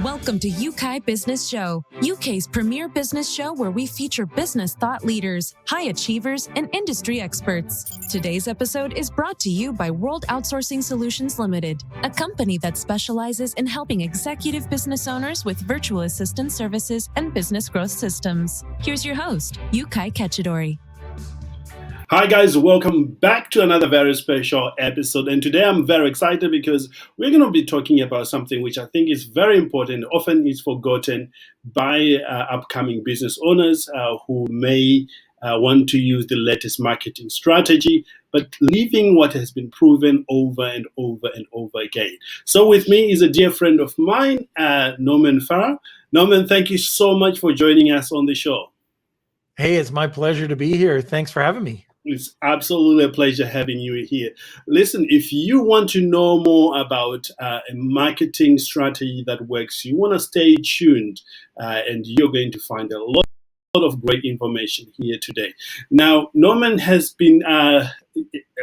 Welcome to UK Business Show, UK's premier business show where we feature business thought leaders, high achievers, and industry experts. Today's episode is brought to you by World Outsourcing Solutions Limited, a company that specializes in helping executive business owners with virtual assistant services and business growth systems. Here's your host, Yukai Kechidori. Hi guys, welcome back to another very special episode, and today I'm very excited because we're going to be talking about something which I think is very important, often is forgotten by upcoming business owners who may want to use the latest marketing strategy, but leaving what has been proven over and over and over again. So with me is a dear friend of mine, Norman Farrar. Norman, thank you so much for joining us on the show. Hey, it's my pleasure to be here. Thanks for having me. It's absolutely a pleasure having you here. Listen, if you want to know more about a marketing strategy that works, you want to stay tuned and you're going to find a lot of great information here today. Now, Norman has been, a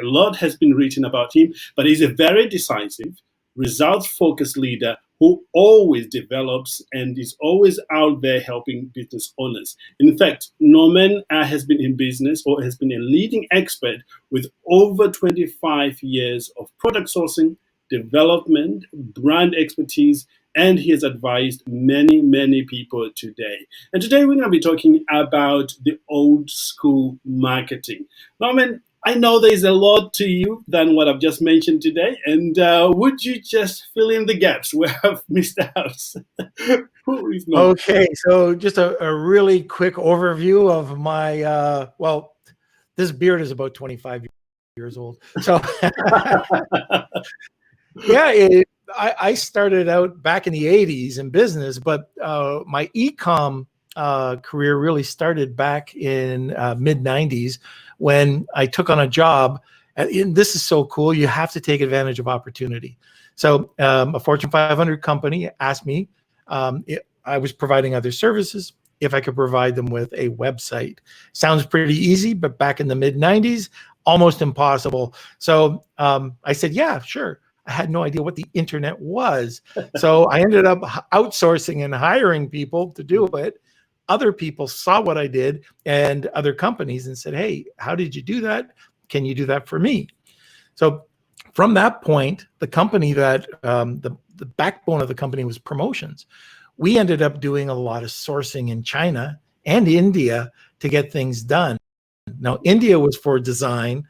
lot has been written about him, but he's a very decisive, results-focused leader who always develops and is always out there helping business owners. In fact, Norman has been in business or has been a leading expert with over 25 years of product sourcing, development, brand expertise, and he has advised many, many people today. And today we're going to be talking about the old school marketing. Norman, I know there's a lot to you than what I've just mentioned today, and would you just fill in the gaps where I've missed out? Who is Norman? Okay, so just a really quick overview of my, this beard is about 25 years old. So, yeah, I started out back in the 80s in business, but my e-com career really started back in mid-90s when I took on a job. And this is so cool. You have to take advantage of opportunity. So a Fortune 500 company asked me, I was providing other services, if I could provide them with a website. Sounds pretty easy, but back in the mid-90s, almost impossible. So I said, yeah, sure. I had no idea what the internet was. So I ended up outsourcing and hiring people to do it. Other people saw what I did and other companies and said, hey, how did you do that? Can you do that for me? So from that point, the company that the backbone of the company was promotions. We ended up doing a lot of sourcing in China and India to get things done. Now, India was for design.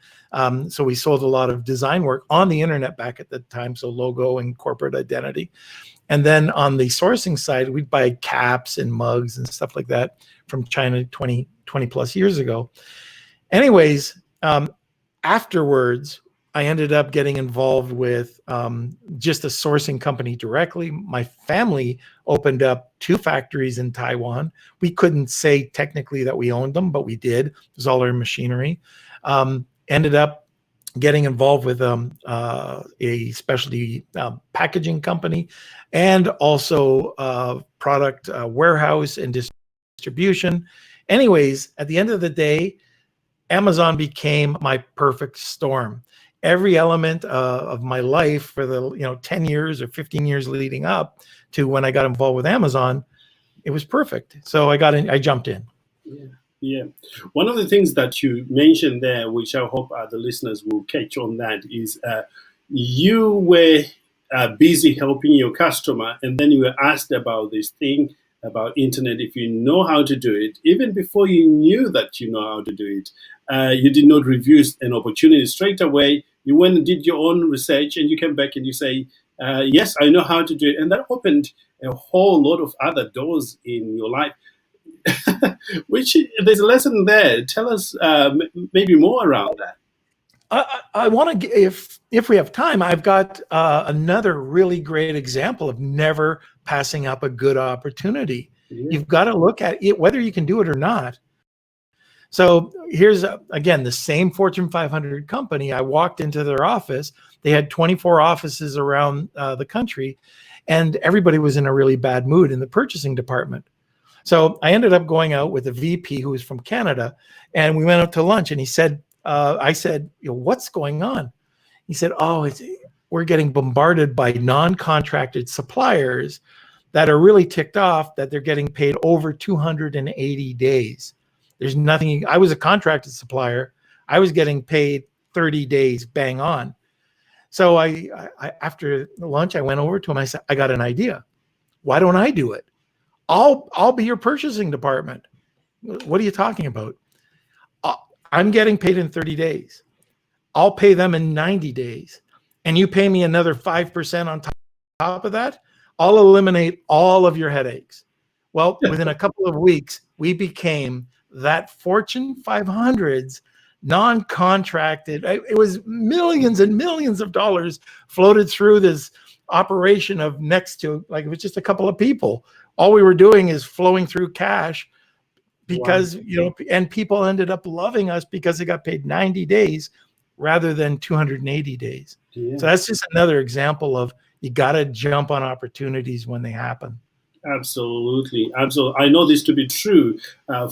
So we sold a lot of design work on the internet back at the time. So logo and corporate identity. And then on the sourcing side, we'd buy caps and mugs and stuff like that from China 20 plus years ago. Anyways, afterwards, I ended up getting involved with just a sourcing company directly. My family opened up 2 factories in Taiwan. We couldn't say technically that we owned them, but we did. It was all our machinery. Ended up getting involved with a specialty packaging company and also product warehouse and distribution. Anyways, at the end of the day, Amazon became my perfect storm. Every element of my life for the 10 years or 15 years leading up to when I got involved with Amazon, it was perfect. So I jumped in. Yeah. One of the things that you mentioned there, which I hope the listeners will catch on that, is you were busy helping your customer, and then you were asked about this thing about internet, if you know how to do it. Even before you knew that you know how to do it, you did not review an opportunity straight away. You went and did your own research, and you came back and you say, yes, I know how to do it. And that opened a whole lot of other doors in your life. Which there's a lesson there. Tell us maybe more around that. I want to, if we have time, I've got another really great example of never passing up a good opportunity. Yeah. You've got to look at it, whether you can do it or not. So here's, again, the same Fortune 500 company. I walked into their office. They had 24 offices around the country, and everybody was in a really bad mood in the purchasing department. So I ended up going out with a VP who was from Canada, and we went out to lunch, and he said, I said, what's going on? He said, we're getting bombarded by non-contracted suppliers that are really ticked off that they're getting paid over 280 days. There's nothing. I was a contracted supplier. I was getting paid 30 days bang on. So I after lunch, I went over to him. I said, I got an idea. Why don't I do it? I'll be your purchasing department. What are you talking about? I'm getting paid in 30 days. I'll pay them in 90 days. And you pay me another 5% on top of that. I'll eliminate all of your headaches. Well, within a couple of weeks, we became that Fortune 500's non-contracted. It was millions and millions of dollars floated through this operation of next to, like, it was just a couple of people. All we were doing is flowing through cash because, and people ended up loving us because they got paid 90 days rather than 280 days. Yeah. So that's just another example of, you got to jump on opportunities when they happen. Absolutely. I know this to be true.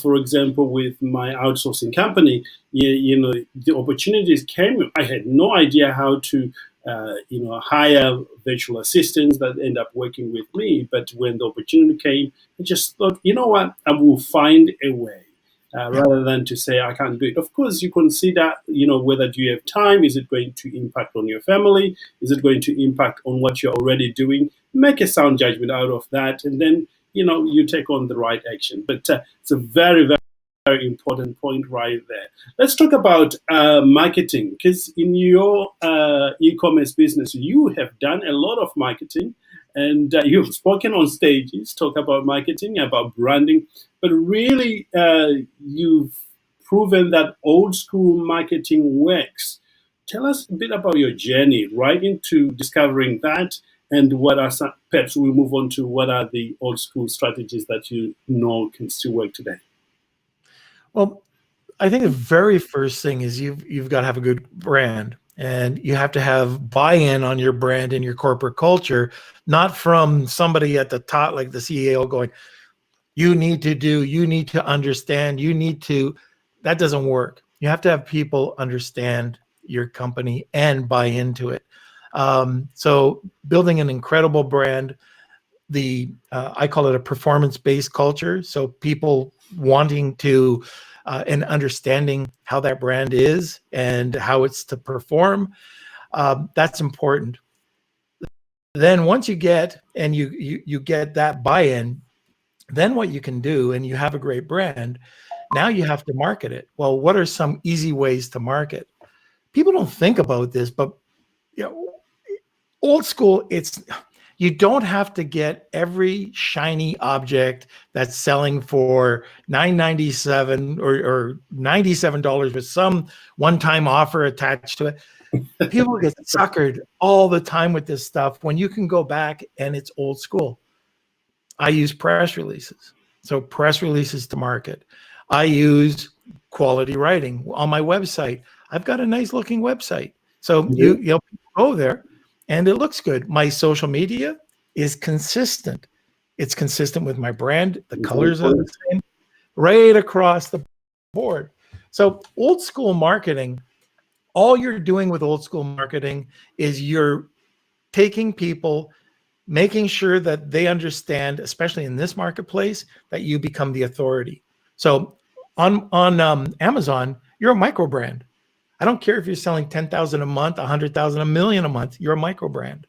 For example, with my outsourcing company, the opportunities came. I had no idea how to, hire virtual assistants that end up working with me. But when the opportunity came, I just thought, you know what, I will find a way. Rather than to say I can't do it. Of course, you consider, whether do you have time? Is it going to impact on your family? Is it going to impact on what you're already doing? Make a sound judgment out of that, and then you take on the right action. But it's a very, very, very important point right there. Let's talk about marketing, because in your e-commerce business, you have done a lot of marketing. And you've spoken on stages, talk about marketing, about branding, but really you've proven that old school marketing works. Tell us a bit about your journey right into discovering that, and what are some, perhaps we'll move on to what are the old school strategies that you know can still work today. Well, I think the very first thing is you've got to have a good brand. And you have to have buy-in on your brand and your corporate culture, not from somebody at the top, like the CEO going, you need to understand, that doesn't work. You have to have people understand your company and buy into it. So building an incredible brand, I call it a performance-based culture. So people wanting to, and understanding how that brand is and how it's to perform, that's important. Then once you get you get that buy-in, then what you can do, and you have a great brand, now you have to market it. Well, what are some easy ways to market? People don't think about this, but old school, you don't have to get every shiny object that's selling for $9.97 or $97 with some one-time offer attached to it. People get suckered all the time with this stuff when you can go back and it's old school. I use press releases. So press releases to market. I use quality writing on my website. I've got a nice looking website. So you go there, and it looks good. My social media is consistent. It's consistent with my brand. The colors are the same, right across the board. So old school marketing, all you're doing with old school marketing is you're taking people, making sure that they understand, especially in this marketplace, that you become the authority. So on Amazon, you're a micro brand. I don't care if you're selling 10,000 a month, 100,000, a million a month, you're a micro brand.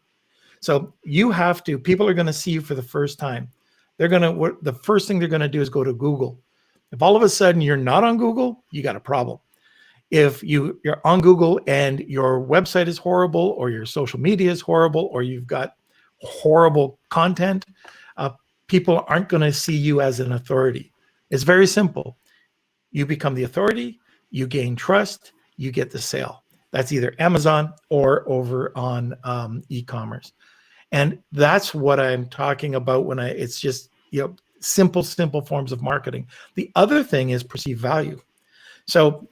So you have to, people are going to see you for the first time. The first thing they're going to do is go to Google. If all of a sudden you're not on Google, you got a problem. If you're on Google and your website is horrible, or your social media is horrible, or you've got horrible content, people aren't going to see you as an authority. It's very simple. You become the authority, you gain trust, you get the sale. That's either Amazon or over on e-commerce. And that's what I'm talking about when it's just, simple forms of marketing. The other thing is perceived value. So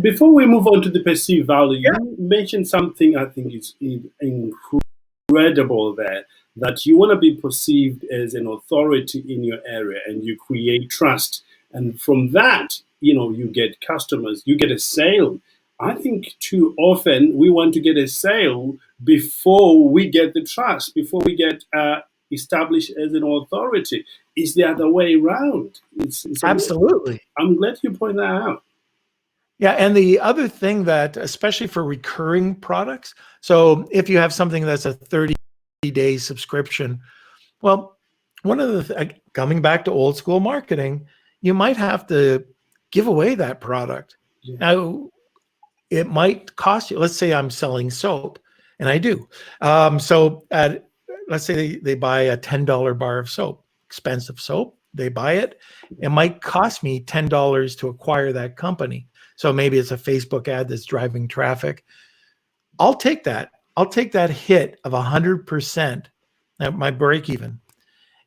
before we move on to the perceived value, you mentioned something I think is incredible there, that you want to be perceived as an authority in your area, and you create trust. And from that, you get customers, you get a sale. I think too often we want to get a sale before we get the trust, before we get established as an authority. It's the other way around. It's Absolutely. I'm glad you point that out. Yeah, and the other thing that, especially for recurring products, so if you have something that's a 30-day subscription, well, one of the coming back to old school marketing, you might have to give away that product. Yeah. Now, it might cost you. Let's say I'm selling soap, and I do. So let's say they buy a $10 bar of soap, expensive soap. They buy it. It might cost me $10 to acquire that company. So maybe it's a Facebook ad that's driving traffic. I'll take that. I'll take that hit of 100% at my break even,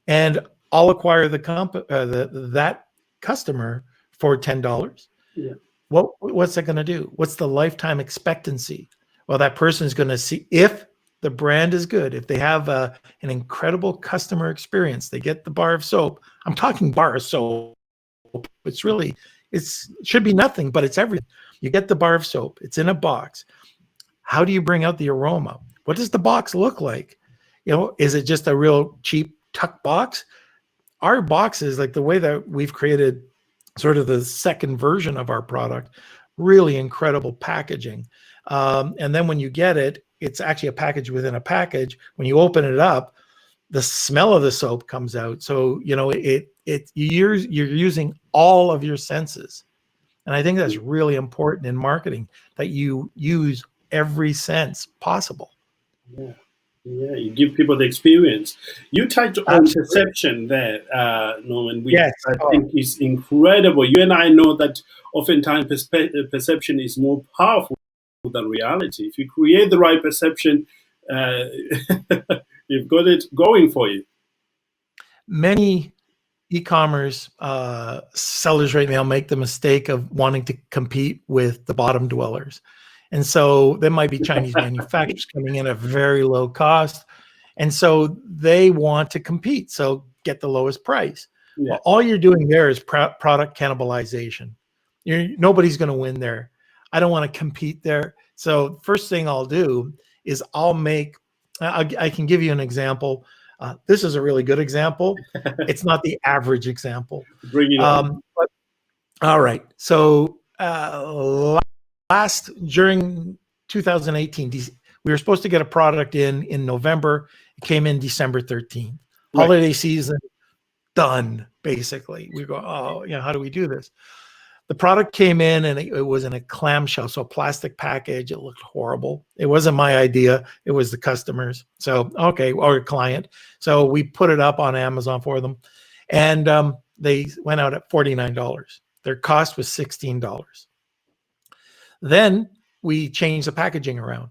and I'll acquire that customer for $10. Yeah. What's that going to do? What's the lifetime expectancy? Well, that person is going to see if the brand is good, if they have an incredible customer experience, they get the bar of soap. I'm talking bar of soap. It should be nothing, but it's everything. You get the bar of soap. It's in a box. How do you bring out the aroma? What does the box look like? Is it just a real cheap tuck box? Our boxes, like the way that we've created sort of the second version of our product, really incredible packaging. And then when you get it, it's actually a package within a package. When you open it up, the smell of the soap comes out. So, you're using all of your senses. And I think that's really important in marketing, that you use every sense possible. Yeah. Yeah, you give people the experience. You touched on perception there, Norman, which yes. I think is incredible. You and I know that oftentimes perception is more powerful than reality. If you create the right perception, you've got it going for you. Many e-commerce sellers right now make the mistake of wanting to compete with the bottom dwellers. And so there might be Chinese manufacturers coming in at very low cost. And so they want to compete. So get the lowest price. Yeah. Well, all you're doing there is product cannibalization. Nobody's going to win there. I don't want to compete there. So first thing I'll do is I can give you an example. This is a really good example. It's not the average example. Bring it on. All right. So during 2018, we were supposed to get a product in November. It came in December 13th. Right. Holiday season done, basically. We go, how do we do this? The product came in and it was in a clamshell, so a plastic package. It looked horrible. It wasn't my idea. It was the customer's. So, or a client. So we put it up on Amazon for them. And they went out at $49. Their cost was $16. Then we changed the packaging around.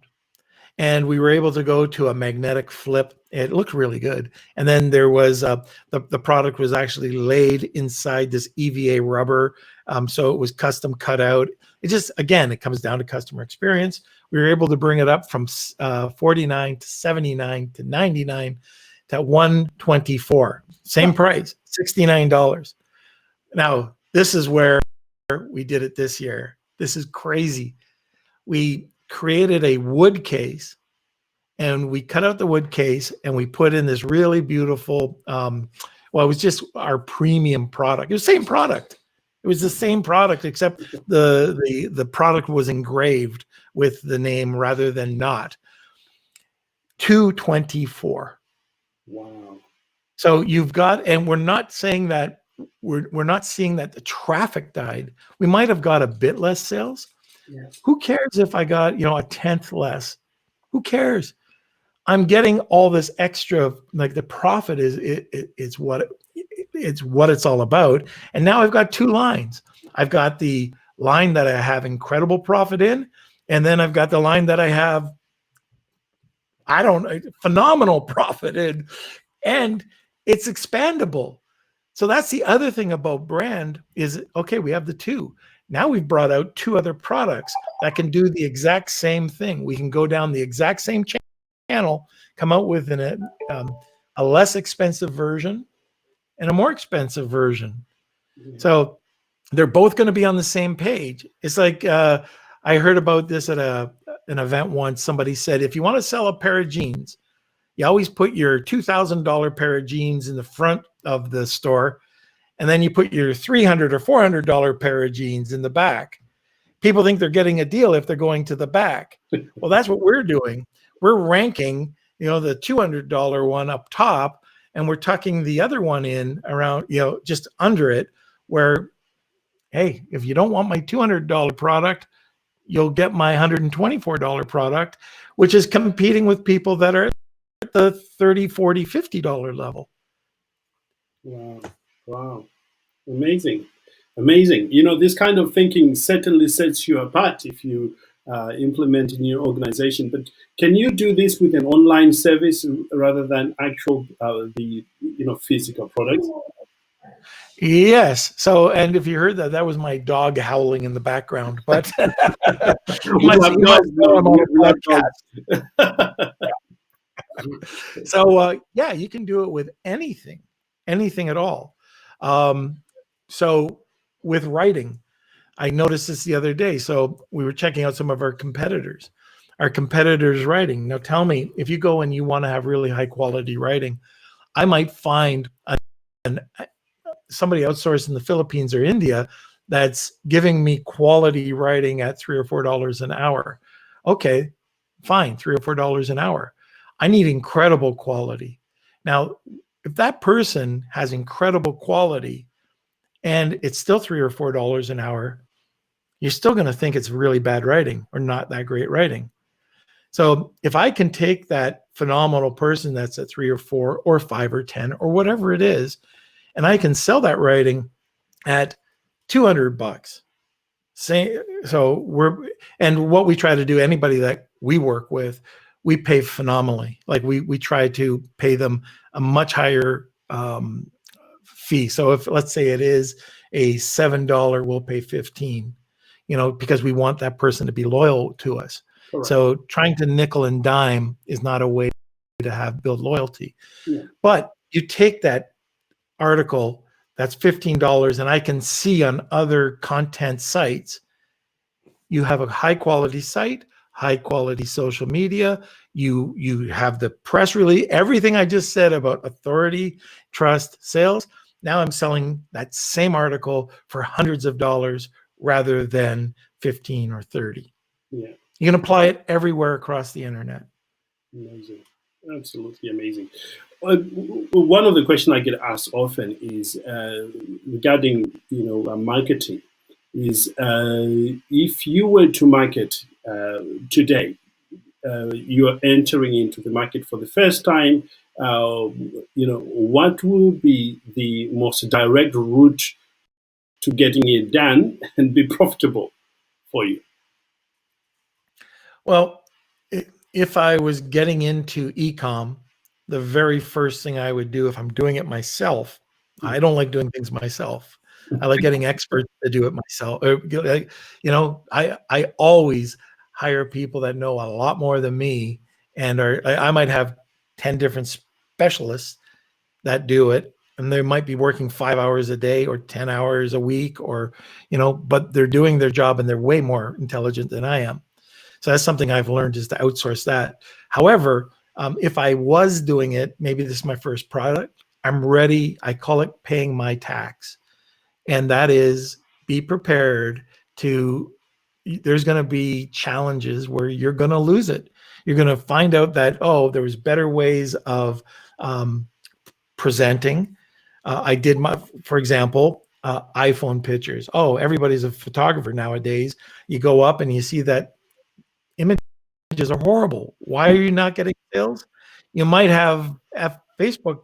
And we were able to go to a magnetic flip. It looked really good. And then there was the product was actually laid inside this EVA rubber. So it was custom cut out. It comes down to customer experience. We were able to bring it up from 49 to 79 to 99 to 124. Same price, $69. Now, this is where we did it this year. This is crazy. We created a wood case, and we cut out the wood case and we put in this really beautiful, it was just our premium product. It was the same product. It was the same product, except the product was engraved with the name rather than not. $224. Wow. So you've got, and we're not saying that we're not seeing that the traffic died. We might have got a bit less sales. Yes. Who cares if I got, a tenth less? Who cares? I'm getting all this extra, like the profit it's what it's all about. And now I've got two lines. I've got the line that I have incredible profit in, and then I've got the line that I have, phenomenal profit in, and it's expandable. So that's the other thing about brand is, we have the two. Now we've brought out two other products that can do the exact same thing. We can go down the exact same channel, come out with a less expensive version and a more expensive version. So they're both going to be on the same page. It's like I heard about this at an event once. Somebody said, if you want to sell a pair of jeans, You always put your $2,000 pair of jeans in the front of the store, and then you put your $300 or $400 pair of jeans in the back. People think they're getting a deal if they're going to the back. Well, that's what we're doing. We're ranking, the $200 one up top, and we're tucking the other one in around, just under it, where, hey, if you don't want my $200 product, you'll get my $124 product, which is competing with people that are at the $30, $40, $50 level. Wow. Amazing. This kind of thinking certainly sets you apart if you implement in your organization. But can you do this with an online service rather than actual physical products? Yes. So, and if you heard that, that was my dog howling in the background. But so, yeah, you can do it with anything at all. So with writing, I noticed this the other day. So we were checking out some of our competitors writing. Now tell me, if you go and you want to have really high quality writing, I might find somebody outsourced in the Philippines or India that's giving me quality writing at $3 or $4 an hour. Okay, fine, $3 or $4 an hour. I need incredible quality. Now, if that person has incredible quality and it's still $3 or $4 an hour, you're still going to think it's really bad writing or not that great writing. So if I can take that phenomenal person that's at 3 or 4 or 5 or 10 or whatever it is, and I can sell that writing at $200. And what we try to do, anybody that we work with, we pay phenomenally. Like we try to pay them a much higher fee. So if, let's say it is a $7, we'll pay $15, because we want that person to be loyal to us. Correct. So trying to nickel and dime is not a way to build loyalty. Yeah. But you take that article that's $15, and I can see on other content sites, you have a high quality site, high quality social media, you have the press release, everything I just said about authority, trust, sales. Now I'm selling that same article for hundreds of dollars rather than 15 or 30. Yeah. You can apply it everywhere across the internet. Amazing. Absolutely amazing. One of the questions I get asked often is regarding, marketing. Is if you were to market today, you are entering into the market for the first time. What will be the most direct route to getting it done and be profitable for you? Well, if I was getting into e-com, the very first thing I would do, if I'm doing it myself, I don't like doing things myself. I like getting experts to do it myself. I always hire people that know a lot more than me, and I might have 10 different specialists that do it, and they might be working 5 hours a day or 10 hours a week, or but they're doing their job and they're way more intelligent than I am. So that's something I've learned, is to outsource that. However, if I was doing it, maybe this is my first product, I'm ready. I call it paying my tax. And that is, be prepared to, there's going to be challenges where you're going to lose it. You're going to find out that, there was better ways of presenting. I did for example, iPhone pictures. Everybody's a photographer nowadays. You go up and you see that images are horrible. Why are you not getting sales? You might have Facebook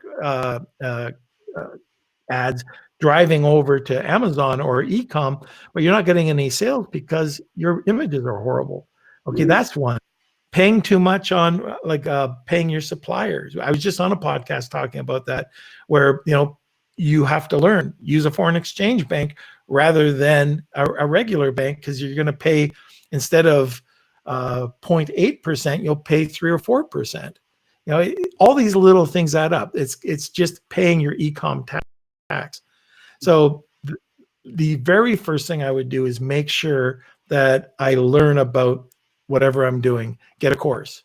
ads driving over to Amazon or e-com, but you're not getting any sales because your images are horrible. Okay, that's one. Paying too much on paying your suppliers. I was just on a podcast talking about that, where you have to learn, use a foreign exchange bank rather than a regular bank, because you're going to pay, instead of 0.8%, you'll pay 3 or 4%. All these little things add up. It's just paying your e-com tax. So the very first thing I would do is make sure that I learn about whatever I'm doing. Get a course.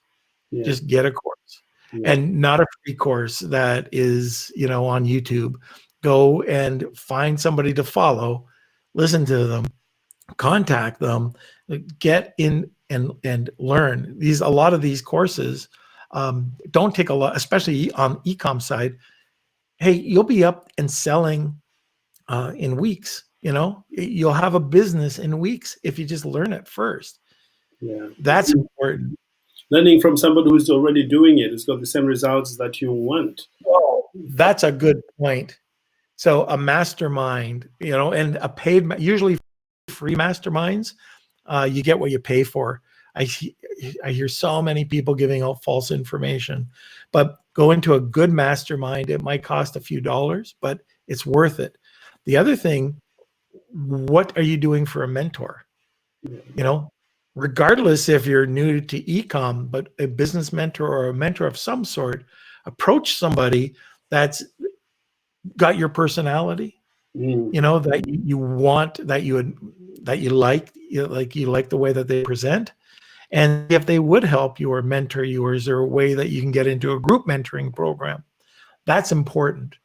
Yeah. Just get a course. Yeah. and not a free course that is, on YouTube. Go and find somebody to follow, listen to them, contact them, get in and learn. A lot of these courses don't take a lot, especially on e-com side. Hey, you'll be up and selling in weeks. You'll have a business in weeks if you just learn it first. Yeah. That's important. Learning from somebody who's already doing it, who's got the same results that you want. Oh, that's a good point. So a mastermind, and a paid, usually free masterminds, you get what you pay for. I hear so many people giving out false information, but go into a good mastermind. It might cost a few dollars, but it's worth it. The other thing, what are you doing for a mentor? Regardless if you're new to e-com, but a business mentor or a mentor of some sort, approach somebody that's got your personality, that you want, that you like the way that they present. And if they would help you or mentor you, or is there a way that you can get into a group mentoring program? That's important.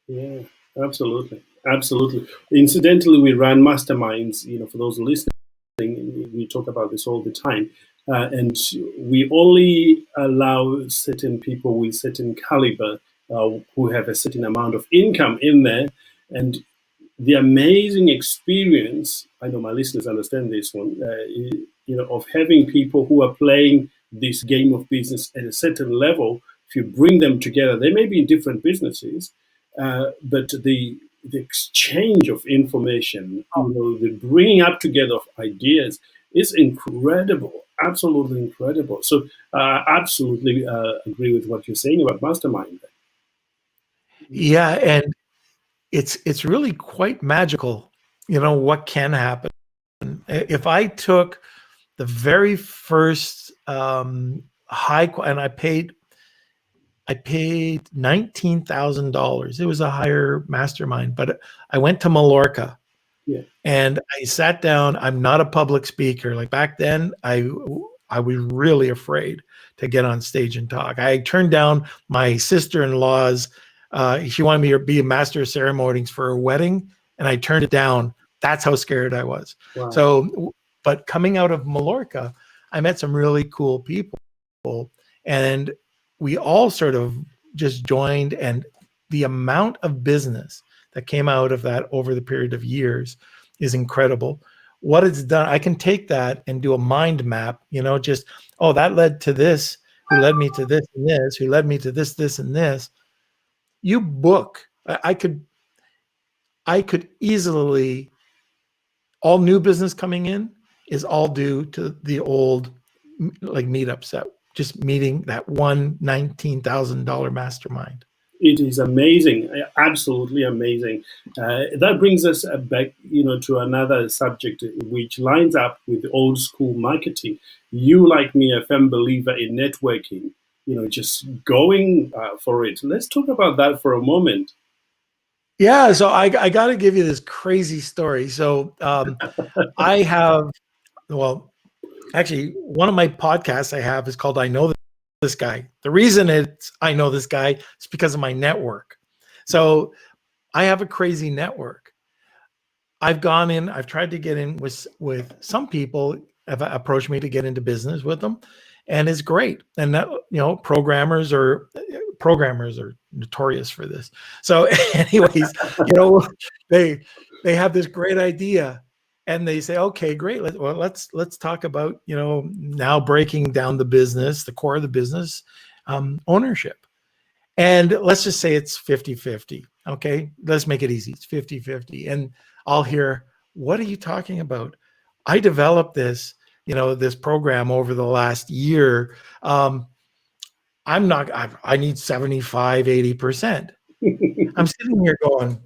Yeah, absolutely. Absolutely. Incidentally, we run masterminds, for those listening, we talk about this all the time. And we only allow certain people with certain caliber who have a certain amount of income in there. And the amazing experience, I know my listeners understand this one, of having people who are playing this game of business at a certain level. If you bring them together, they may be in different businesses, but the exchange of information, the bringing up together of ideas is incredible, absolutely incredible. So absolutely agree with what you're saying about mastermind. Yeah, and it's really quite magical, what can happen. If I took the very first and I paid $19,000. It was a higher mastermind, but I went to Mallorca. Yeah. And I sat down. I'm not a public speaker. Like back then, I was really afraid to get on stage and talk. I turned down my sister-in-law's. She wanted me to be a master of ceremonies for a wedding, and I turned it down. That's how scared I was. Wow. So, but coming out of Mallorca, I met some really cool people, and we all sort of just joined, and the amount of business that came out of that over the period of years is incredible. What it's done, I can take that and do a mind map, that led to this, who led me to this and this, who led me to this, this, and this. You book, I could easily, all new business coming in is all due to the old meetups, that just meeting that one $19,000 mastermind. It is amazing, absolutely amazing. That brings us back, to another subject which lines up with old school marketing. You, like me, are a firm believer in networking. Just going for it. Let's talk about that for a moment. Yeah, so I got to give you this crazy story. So I have, actually, one of my podcasts I have is called I Know This Guy. The reason it's I know this guy is because of my network. So I have a crazy network. I've gone in, I've tried to get in with some people have approached me to get into business with them, and it's great. And that, programmers are notorious for this. So anyways, they have this great idea. And they say, okay, great. Let's talk about, now breaking down the business, the core of the business, ownership. And let's just say it's 50-50. Okay, let's make it easy. It's 50-50. And I'll hear, what are you talking about? I developed this, this program over the last year. I need 75, 80%. I'm sitting here going,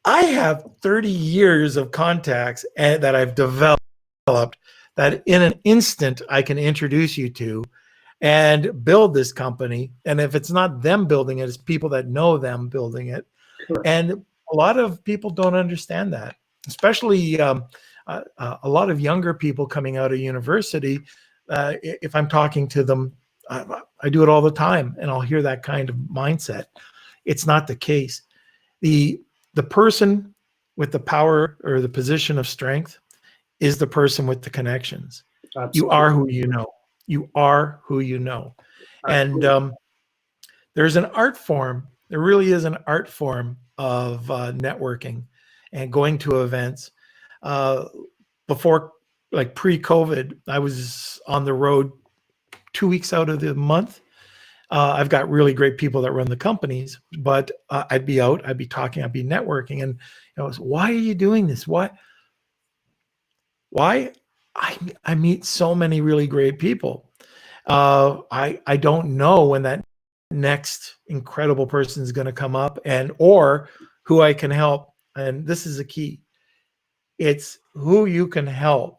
I have 30 years of contacts that I've developed that in an instant I can introduce you to and build this company. And if it's not them building it, it's people that know them building it. Correct. And a lot of people don't understand that, especially a lot of younger people coming out of university. If I'm talking to them I do it all the time, and I'll hear that kind of mindset. It's not the case. The person with the power or the position of strength is the person with the connections. Absolutely. You are who you know. You are who you know. Absolutely. And there's an art form. There really is an art form of networking and going to events. Before, like pre-COVID, I was on the road 2 weeks out of the month. I've got really great people that run the companies, but I'd be out, I'd be talking, I'd be networking. And why are you doing this? Why? I meet so many really great people. I don't know when that next incredible person is going to come up or who I can help. And this is a key. It's who you can help.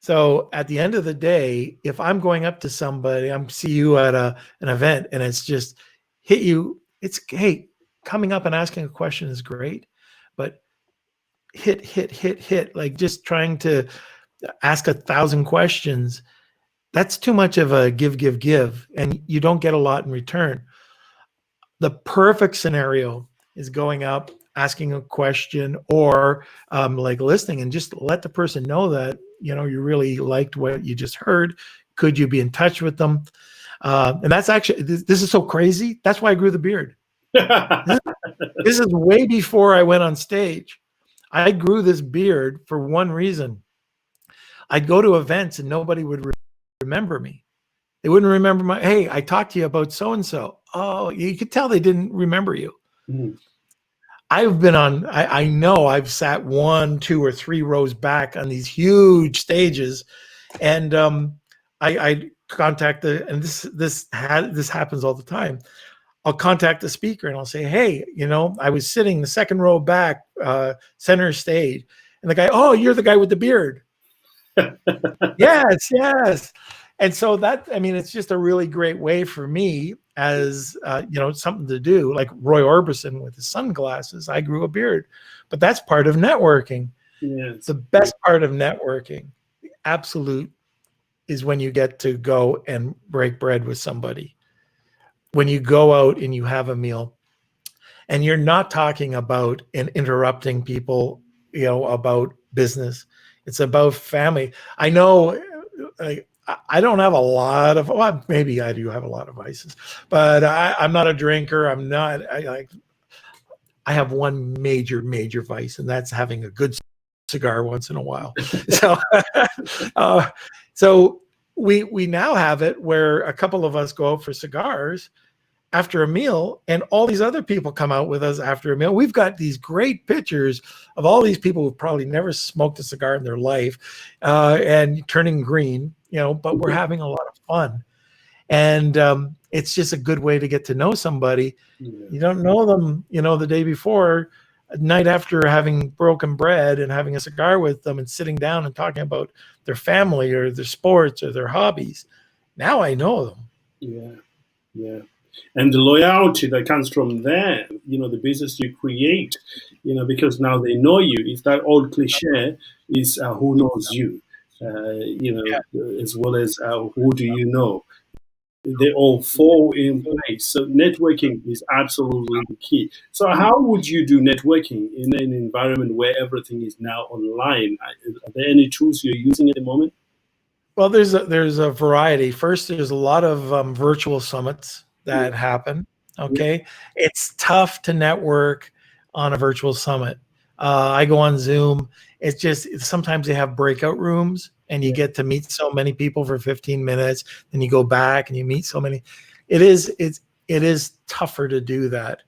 So at the end of the day, if I'm going up to somebody, I'm see you at an event and it's just hit you, it's, hey, coming up and asking a question is great, but hit, like just trying to ask 1,000 questions, that's too much of a give, and you don't get a lot in return. The perfect scenario is going up, asking a question, or like listening, and just let the person know that you really liked what you just heard. Could you be in touch with them? And that's actually, this is so crazy. That's why I grew the beard. This is way before I went on stage. I grew this beard for one reason. I'd go to events and nobody would remember me. They wouldn't remember hey, I talked to you about so-and-so. Oh, you could tell they didn't remember you. Mm. I've been on, I know I've sat 1, 2, or 3 rows back on these huge stages. And I contact and this happens all the time. I'll contact the speaker and I'll say, hey, I was sitting the second row back, center stage. And the guy, oh, you're the guy with the beard. Yes. And so it's just a really great way for me as, something to do. Like Roy Orbison with his sunglasses, I grew a beard, but that's part of networking. Yes. The best part of networking, absolute, is when you get to go and break bread with somebody. When you go out and you have a meal and you're not talking about and interrupting people, about business. It's about family. I know I don't have a lot of, well, maybe I do have a lot of vices, but I'm not a drinker. I have one major vice, and that's having a good cigar once in a while. So we now have it where a couple of us go out for cigars after a meal, and all these other people come out with us after a meal. We've got these great pictures of all these people who probably never smoked a cigar in their life, and turning green, but we're having a lot of fun. And it's just a good way to get to know somebody. Yeah. You don't know them, the day before, night after having broken bread and having a cigar with them and sitting down and talking about their family or their sports or their hobbies. Now I know them. Yeah. And the loyalty that comes from there, the business you create, because now they know you. It's that old cliche, is who knows you, as well as who do you know. They all fall in place. So networking is absolutely the key. So how would you do networking in an environment where everything is now online? Are there any tools you're using at the moment? Well, there's a variety. First, there's a lot of virtual summits that happen. Okay. It's tough to network on a virtual summit. I go on Zoom. It's just, sometimes they have breakout rooms and you get to meet so many people for 15 minutes. Then you go back and you meet so many. It is tougher to do that.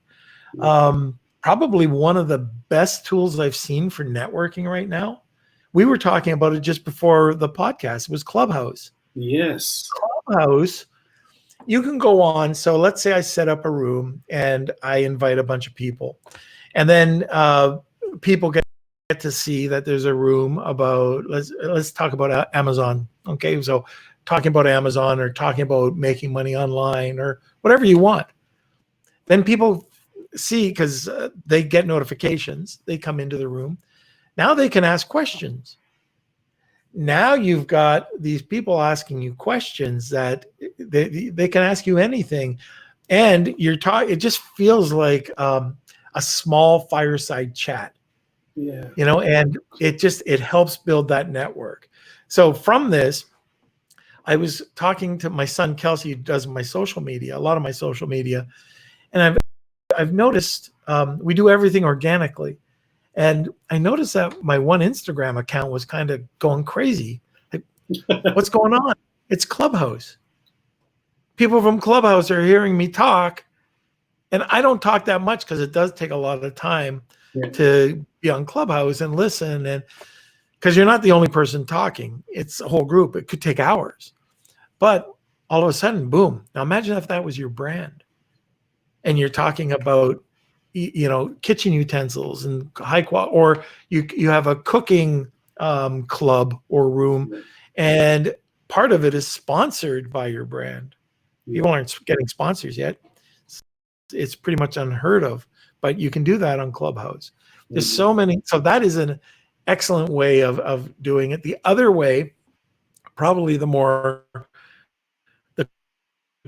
Probably one of the best tools I've seen for networking right now, we were talking about it just before the podcast, was Clubhouse. Yes. Clubhouse, you can go on. So let's say I set up a room and I invite a bunch of people, and then people get to see that there's a room about, let's talk about Amazon. Okay, so talking about Amazon or talking about making money online or whatever you want. Then people see, because they get notifications, they come into the room. Now they can ask questions. Now you've got these people asking you questions that they can ask you anything, and you're talking. It just feels like a small fireside chat, Yeah. and it helps build that network. So from this, I was talking to my son Kelsey, who does my social media, a lot of my social media, and I've noticed we do everything organically. And I noticed that my one Instagram account was kind of going crazy. Like, what's going on? It's Clubhouse. People from Clubhouse are hearing me talk, and I don't talk that much because it does take a lot of time to be on Clubhouse and listen. And because you're not the only person talking, it's a whole group. It could take hours. But all of a sudden, boom. Now imagine if that was your brand and you're talking about kitchen utensils and high quality, or you have a cooking club or room, and part of it is sponsored by your brand. People aren't getting sponsors yet. It's pretty much unheard of, but you can do that on Clubhouse. There's so many. So that is an excellent way of doing it. The other way, probably the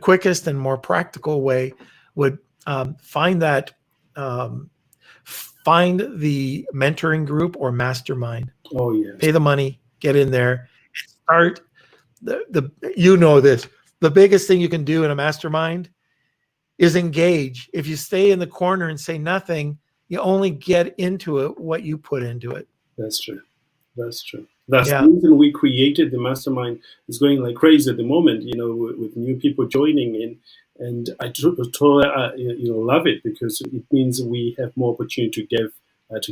quickest and more practical way, would find the mentoring group or mastermind. Oh yeah. Pay the money, get in there, and start this. The biggest thing you can do in a mastermind is engage. If you stay in the corner and say nothing, you only get into it what you put into it. That's true. That's the reason we created the mastermind. It's going like crazy at the moment, with new people joining in. And I totally, love it, because it means we have more opportunity to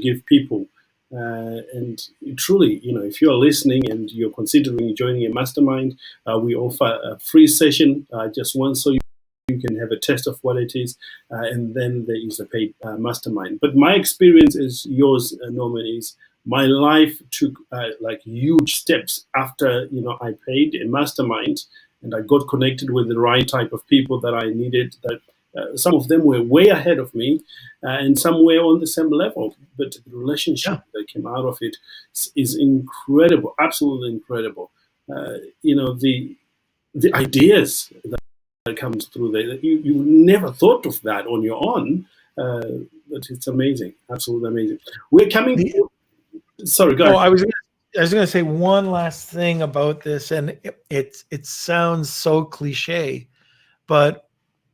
give people. And truly, if you're listening and you're considering joining a mastermind, we offer a free session just once, so you can have a test of what it is, and then there is a paid mastermind. But my experience is yours, Norman, is my life took huge steps after I paid a mastermind. And I got connected with the right type of people that I needed. That some of them were way ahead of me, and some were on the same level. But the relationship that came out of it is incredible, absolutely incredible. The ideas that comes through there, you never thought of that on your own, but it's amazing, absolutely amazing. We're coming. Sorry, go ahead. I was going to say one last thing about this, and it sounds so cliche, but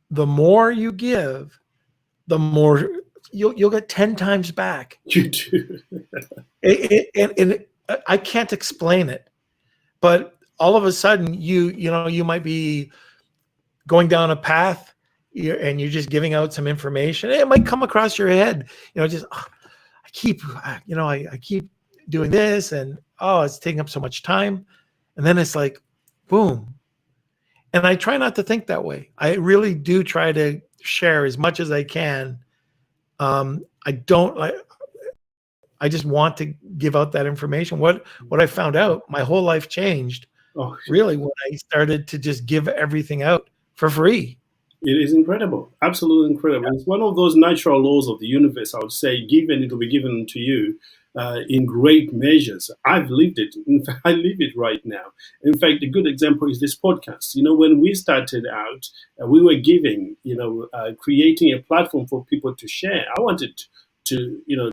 the more you give, the more you'll get 10 times back. You do. And I can't explain it, but all of a sudden you might be going down a path and you're just giving out some information. It might come across your head, I keep doing this, and it's taking up so much time. And then it's like, boom. And I try not to think that way. I really do try to share as much as I can. I just want to give out that information. What I found out, my whole life changed really when I started to just give everything out for free. It is incredible, absolutely incredible. Yeah. It's one of those natural laws of the universe. I would say, give and it will be given to you. In great measures. I've lived it. In fact, I live it right now. In fact, a good example is this podcast. When we started out, we were giving, creating a platform for people to share. I wanted to, you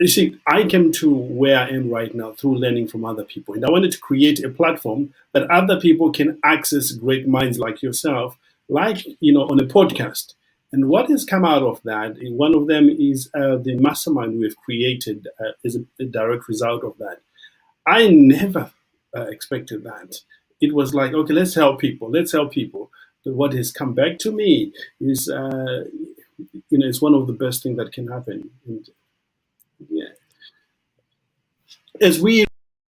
see, I came to where I am right now through learning from other people. And I wanted to create a platform that other people can access great minds like yourself, like, on a podcast. And what has come out of that, one of them is the mastermind we've created is a direct result of that. I never expected that. It was like, okay, let's help people. But what has come back to me is, it's one of the best things that can happen. And, as we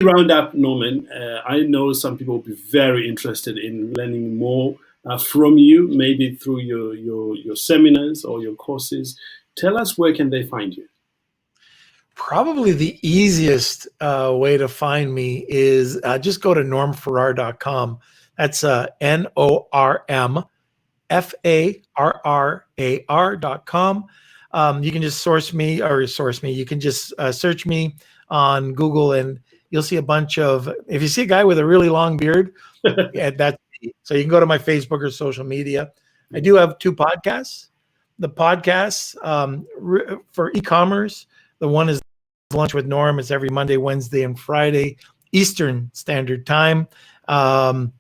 round up, Norman, I know some people will be very interested in learning more from you, maybe through your seminars or your courses. Tell us, where can they find you? Probably the easiest way to find me is just go to normfarrar.com. That's NORMFARRAR.com. You can just you can just search me on Google, and you'll see a bunch of, if you see a guy with a really long beard, that's So you can go to my Facebook or social media. I do have 2 podcasts. The podcasts for e-commerce, the one is Lunch with Norm. It's every Monday, Wednesday, and Friday, Eastern Standard Time. And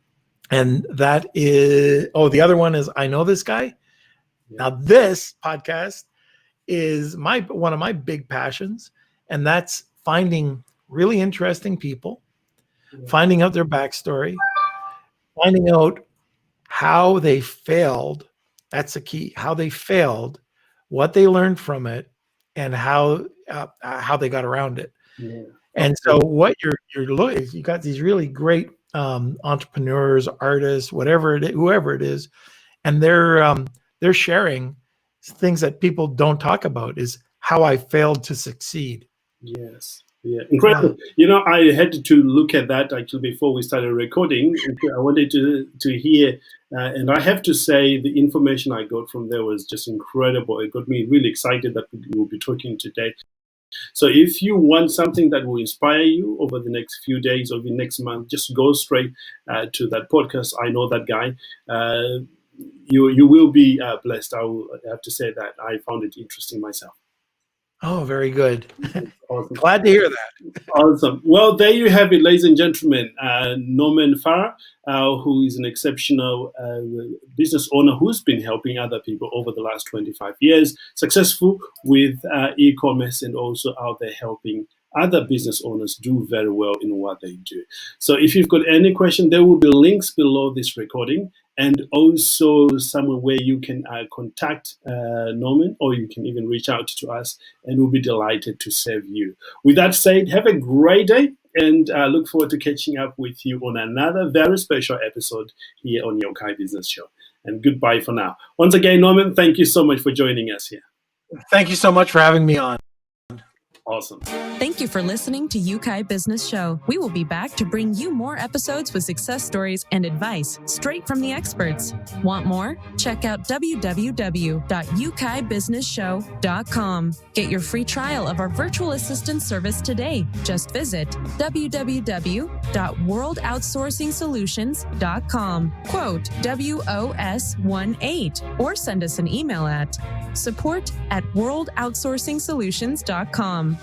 that is, the other one is I Know This Guy. Now, this podcast is one of my big passions, and that's finding really interesting people, finding out their backstory, finding out how they failed. That's the key. How they failed, what they learned from it, and how they got around it. Yeah. And so, what you're looking, you got these really great entrepreneurs, artists, whoever it is, and they're sharing things that people don't talk about. Is how I failed to succeed. Yes. Yeah, incredible. Yeah. I had to look at that actually before we started recording. I wanted to hear, and I have to say the information I got from there was just incredible. It got me really excited that we will be talking today. So if you want something that will inspire you over the next few days or the next month, just go straight to that podcast. I Know That Guy. You will be blessed. I will have to say that. I found it interesting myself. Oh, very good. Awesome. Glad to hear that. Awesome. Well, there you have it, ladies and gentlemen. Norman Farrar, who is an exceptional business owner who's been helping other people over the last 25 years, successful with e-commerce and also out there helping other business owners do very well in what they do. So if you've got any question, there will be links below this recording and also somewhere where you can contact Norman, or you can even reach out to us and we'll be delighted to serve you. With that said, have a great day and look forward to catching up with you on another very special episode here on your Kai Business Show. And goodbye for now. Once again, Norman, thank you so much for joining us here. Thank you so much for having me on. Awesome. Thank you for listening to Yukai Business Show. We will be back to bring you more episodes with success stories and advice straight from the experts. Want more? Check out www.yukaibusinessshow.com. Get your free trial of our virtual assistant service today. Just visit www.worldoutsourcingsolutions.com. Quote WOS18 or send us an email at support@worldoutsourcingsolutions.com.